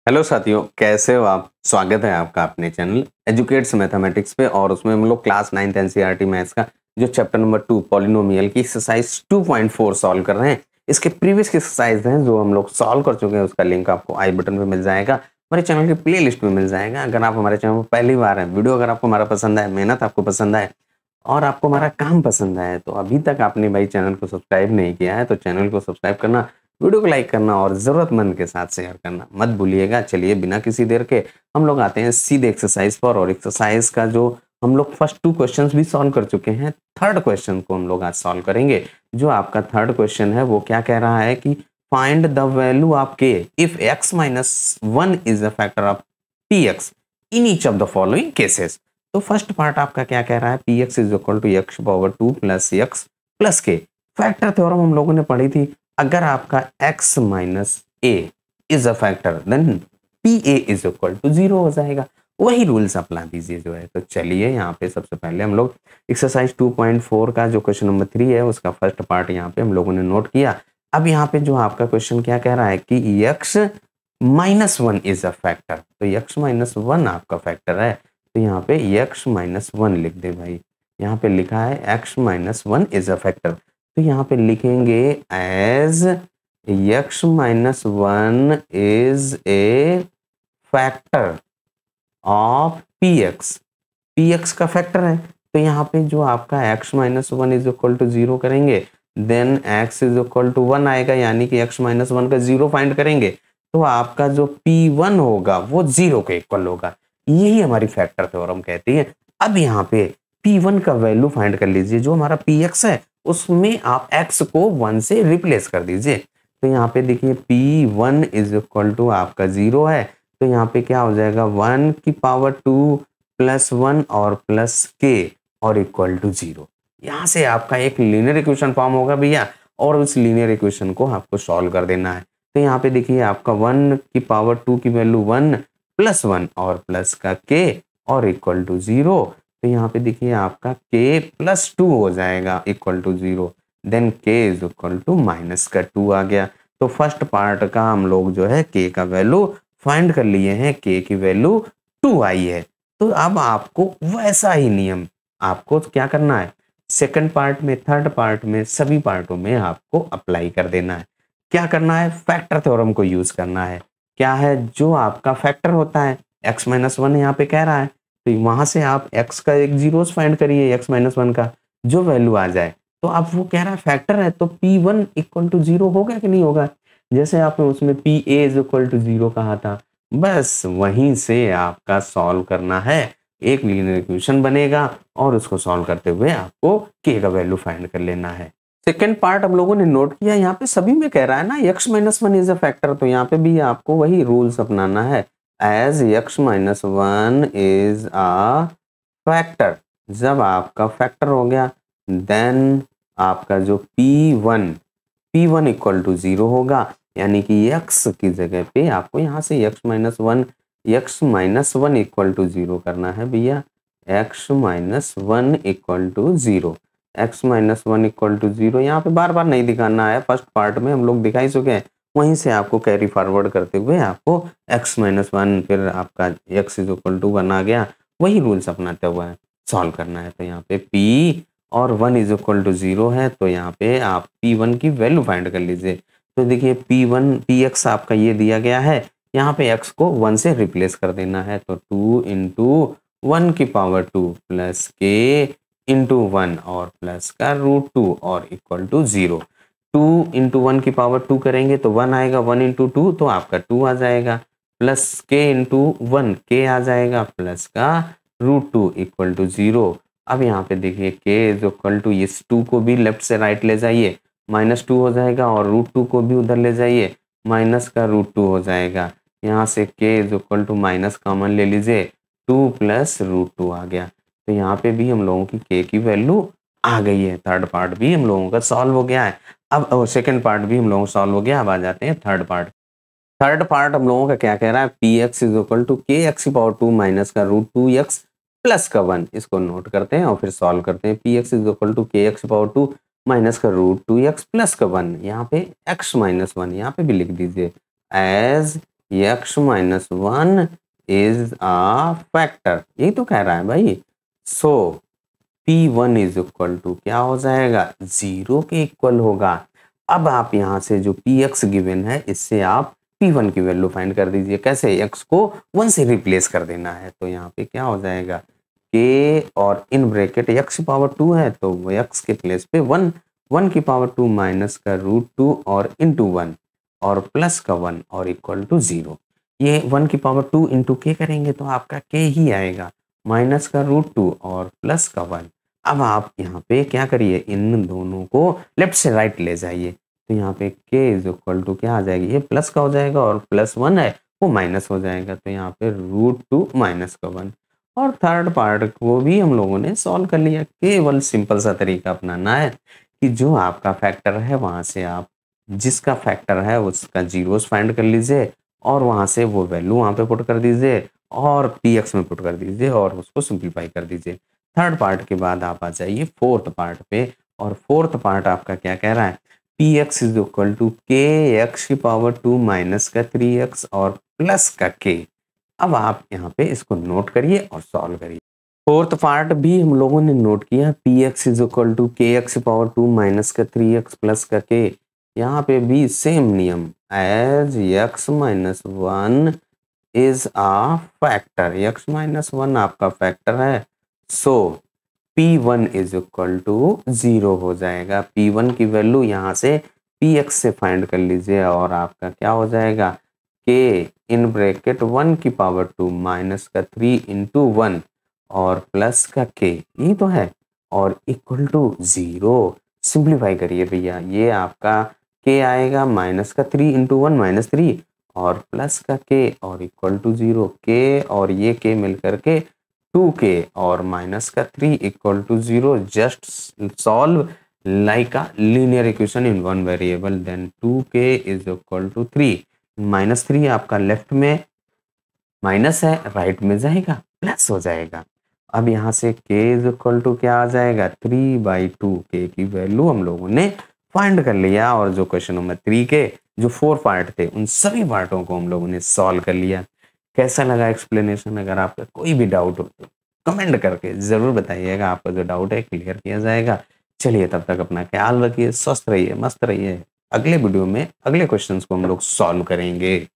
Hello साथियों, कैसे हो आप। स्वागत है आपका अपने चैनल एजुकेट्स मैथमेटिक्स पे। और उसमें हम लोग क्लास 9th एनसीईआरटी मैथ्स का जो चैप्टर नंबर 2 पॉलिनोमियल की एक्सरसाइज 2.4 सॉल्व कर रहे हैं। इसके प्रीवियस की एक्सरसाइज हैं जो हम लोग सॉल्व कर चुके हैं, उसका लिंक आपको आई बटन पे मिल जाएगा, हमारे चैनल की प्ले लिस्ट में मिल जाएगा। अगर आप हमारे चैनल पर पहली बार है, वीडियो अगर आपको हमारा पसंद है, मेहनत आपको पसंद है और आपको हमारा काम पसंद है, तो अभी तक आपने भाई चैनल को सब्सक्राइब नहीं किया है तो चैनल को सब्सक्राइब करना, वीडियो को लाइक करना और जरूरतमंद के साथ शेयर करना मत भूलिएगा। चलिए बिना किसी देर के हम लोग आते हैं सीधे एक्सरसाइज पर। और एक्सरसाइज का जो हम लोग फर्स्ट 2 क्वेश्चंस भी सॉल्व कर चुके हैं, थर्ड क्वेश्चन को हम लोग आज सॉल्व करेंगे। जो आपका थर्ड क्वेश्चन है वो क्या कह रहा है कि find the value of k if x minus 1 is a factor of px in each of the following cases. तो फर्स्ट पार्ट आपका क्या कह रहा है, px is equal to x power 2 plus x plus k. Factor theorem हम लोगों ने पढ़ी थी, अगर आपका x माइनस a is a factor then pa is equal to 0 हो जाएगा। वही रूल्स अपना दीजिए जो है। तो चलिए यहाँ पे सबसे पहले हम लोग एक्सरसाइज 2.4 का जो क्वेश्चन नंबर 3 है उसका फर्स्ट पार्ट यहाँ पे हम लोगों ने नोट किया। अब यहाँ पे जो आपका क्वेश्चन क्या कह रहा है कि x minus 1 is a factor. तो x माइनस 1 आपका फैक्टर है, तो यहाँ पे x माइनस 1 लिख दे भाई। यहाँ पे लिखा है x minus 1 is a factor, तो यहाँ पे लिखेंगे as x minus 1 is a factor of px। px का फैक्टर है, तो यहाँ पे जो आपका x minus 1 is equal to 0 करेंगे, then x is equal to 1 आएगा, यानी कि x माइनस 1 का 0 फाइंड करेंगे तो आपका जो p1 होगा वो 0 के इक्वल होगा। यही हमारी फैक्टर थ्योरम कहती है। अब यहाँ पे p1 का वैल्यू फाइंड कर लीजिए, जो हमारा px है उसमें आप x को 1 से रिप्लेस कर दीजिए। तो यहाँ पे देखिए p1 इज इक्वल टू आपका 0 है, तो यहाँ पे क्या हो जाएगा 1 की पावर 2 प्लस 1 और प्लस k और इक्वल टू 0। यहाँ से आपका एक लीनियर इक्वेशन फॉर्म होगा भैया, और उस लीनियर इक्वेशन को आपको सॉल्व कर देना है। तो यहाँ पे देखिए आपका 1 की पावर 2 की वैल्यू 1 प्लस 1 और प्लस का k और इक्वल टू 0। तो यहाँ पे देखिए आपका k प्लस 2 हो जाएगा equal to 0, then k is equal to minus का 2 आ गया। तो फर्स्ट पार्ट का हम लोग जो है k का वैल्यू फाइंड कर लिए हैं, k की वैल्यू 2 आई है। तो अब आपको वैसा ही नियम आपको क्या करना है, सेकंड पार्ट में, थर्ड पार्ट में, सभी पार्टों में आपको अप्लाई कर देना है। क्या करना है, फैक्टर थ्योरम को यूज करना है। क्या है, जो आपका फैक्टर होता है x माइनस 1 यहाँ पे कह रहा है, तो वहां से आप x का एक जीरोस फाइंड करिए, x माइनस 1 का जो वैल्यू आ जाए। तो अब वो कह रहा है फैक्टर है, तो p1 इक्वल टू 0 होगा कि नहीं होगा। जैसे आपने उसमें pa इज इक्वल टू 0 कहा था, बस वहीं से आपका सॉल्व करना है। एक लीनियर इक्वेशन बनेगा और उसको सॉल्व करते हुए आपको k का वैल्यू फाइंड कर लेना है। सेकेंड पार्ट हम लोगों ने नोट किया, यहाँ पे सभी में कह रहा है ना x minus 1 is a factor, तो यहाँ पे भी आपको वही रूल्स अपनाना है। As x minus 1 is a factor, जब आपका फैक्टर हो गया देन आपका जो p1 इक्वल टू 0 होगा, यानी कि x की जगह पे आपको यहाँ से x माइनस 1 इक्वल टू 0 करना है भैया। x minus 1 equal to 0, x minus 1 equal to 0 यहाँ पे बार बार नहीं दिखाना है, फर्स्ट पार्ट में हम लोग दिखाई चुके हैं। वहीं से आपको कैरी फॉरवर्ड करते हुए आपको x माइनस 1 फिर आपका x इज इक्वल टू 1 आ गया, वही रूल्स अपनाते हुए सॉल्व करना है। तो यहाँ पे p और 1 इज इक्वल टू 0 है, तो यहाँ पे आप p1 की वैल्यू फाइंड कर लीजिए। तो देखिए px आपका ये दिया गया है, यहाँ पे x को 1 से रिप्लेस कर देना है, तो 2 इंटू 1 की पावर 2 प्लस k इंटू 1 और प्लस का रूट 2 और इक्वल टू 0। 2 इंटू 1 की पावर 2 करेंगे तो 1 आएगा, 1 इंटू 2 तो आपका 2 आ जाएगा, प्लस k इंटू 1 k आ जाएगा, प्लस का रूट 2 इक्वल टू 0। अब यहाँ पे देखिए k इज इक्वल टू, इस 2 को भी लेफ्ट से राइट ले जाइए, माइनस 2 हो जाएगा, और रूट 2 को भी उधर ले जाइए, माइनस का रूट 2 हो जाएगा। यहाँ से k is equal to minus common ले लीजिए, 2 प्लस रूट 2 आ गया। तो यहाँ पे भी हम लोगों की k की वैल्यू आ गई है। थर्ड पार्ट भी हम लोगों का सॉल्व हो गया है। अब सेकंड पार्ट भी हम लोगों का सॉल्व हो गया। अब आ जाते हैं थर्ड पार्ट। थर्ड पार्ट हम लोगों का क्या कह रहा है, px is equal to k x की पावर 2 माइनस का रूट 2x प्लस का 1। इसको नोट करते हैं और फिर सॉल्व करते हैं। px is equal to k x की पावर 2 माइनस का रूट 2x प्लस का 1। यहाँ पे x माइनस 1 यहाँ पे भी लिख दीजिए as x minus one is a factor, यही तो कह रहा है भाई। सो P1 इज इक्वल टू क्या हो जाएगा, 0 के इक्वल होगा। अब आप यहाँ से जो Px गिवन है इससे आप P1 की वैल्यू फाइंड कर दीजिए। कैसे, x को 1 से रिप्लेस कर देना है, तो यहाँ पे क्या हो जाएगा k और इन ब्रैकेट x की पावर 2 है तो वो x के प्लेस पे 1, 1 की पावर 2 माइनस का रूट 2 और इंटू 1 और प्लस का 1 और इक्वल टू 0। ये 1 की पावर 2 इंटू के करेंगे तो आपका k ही आएगा, माइनस का रूट 2 और प्लस का 1। अब आप यहाँ पे क्या करिए, इन दोनों को लेफ्ट से राइट ले जाइए, तो यहाँ पे k इज इक्वल टू क्या आ जाएगी, ये प्लस का हो जाएगा और प्लस 1 है वो माइनस हो जाएगा, तो यहाँ पे रूट 2 माइनस का 1। और थर्ड पार्ट को भी हम लोगों ने सॉल्व कर लिया। केवल सिंपल सा तरीका अपनाना है कि जो आपका फैक्टर है वहां से आप जिसका फैक्टर है उसका जीरोस फाइंड कर लीजिए और वहां से वो वैल्यू वहां पे पुट कर दीजिए और px में पुट कर दीजिए और उसको सिंप्लीफाई कर दीजिए। थर्ड पार्ट के बाद आप आ जाइए फोर्थ पार्ट पे, और फोर्थ पार्ट आपका क्या कह रहा है, px इज इक्वल टू के एक्स की पावर 2 माइनस का 3x और प्लस का k। अब आप यहाँ पे इसको नोट करिए और सॉल्व करिए। फोर्थ पार्ट भी हम लोगों ने नोट किया, px इज इक्वल टू के एक्स पावर 2 माइनस का 3x प्लस का k। यहाँ पे भी सेम नियम, as x minus one is a factor, x minus one आपका फैक्टर है, so P1 is equal to 0 हो जाएगा। P1 की वैल्यू यहाँ से Px से फाइंड कर लीजिए और आपका क्या हो जाएगा, k इन ब्रैकेट 1 की पावर 2 माइनस का 3 इंटू 1 और प्लस का k, यही तो है, और इक्वल टू 0। सिंप्लीफाई करिए भैया, ये आपका k आएगा माइनस का 3 इंटू 1 माइनस 3 और प्लस का k और इक्वल टू 0। k और ये k मिलकर के 2k और माइनस का 3 equal to 0। Just solve like a linear equation in one variable, then 2k is equal to 3। Minus 3 आपका लेफ्ट में माइनस है, राइट में जाएगा प्लस हो जाएगा। अब यहाँ से k इज इक्वल टू क्या आ जाएगा, 3/2। k की वैल्यू हम लोगों ने फाइंड कर लिया और जो क्वेश्चन नंबर 3 के जो 4 पार्ट थे उन सभी पार्टों को हम लोगों ने सॉल्व कर लिया। कैसा लगा एक्सप्लेनेशन, अगर आपका कोई भी डाउट हो तो कमेंट करके जरूर बताइएगा, आपका जो डाउट है क्लियर किया जाएगा। चलिए तब तक अपना ख्याल रखिए, स्वस्थ रहिए, मस्त रहिए। अगले वीडियो में अगले क्वेश्चंस को हम लोग सॉल्व करेंगे।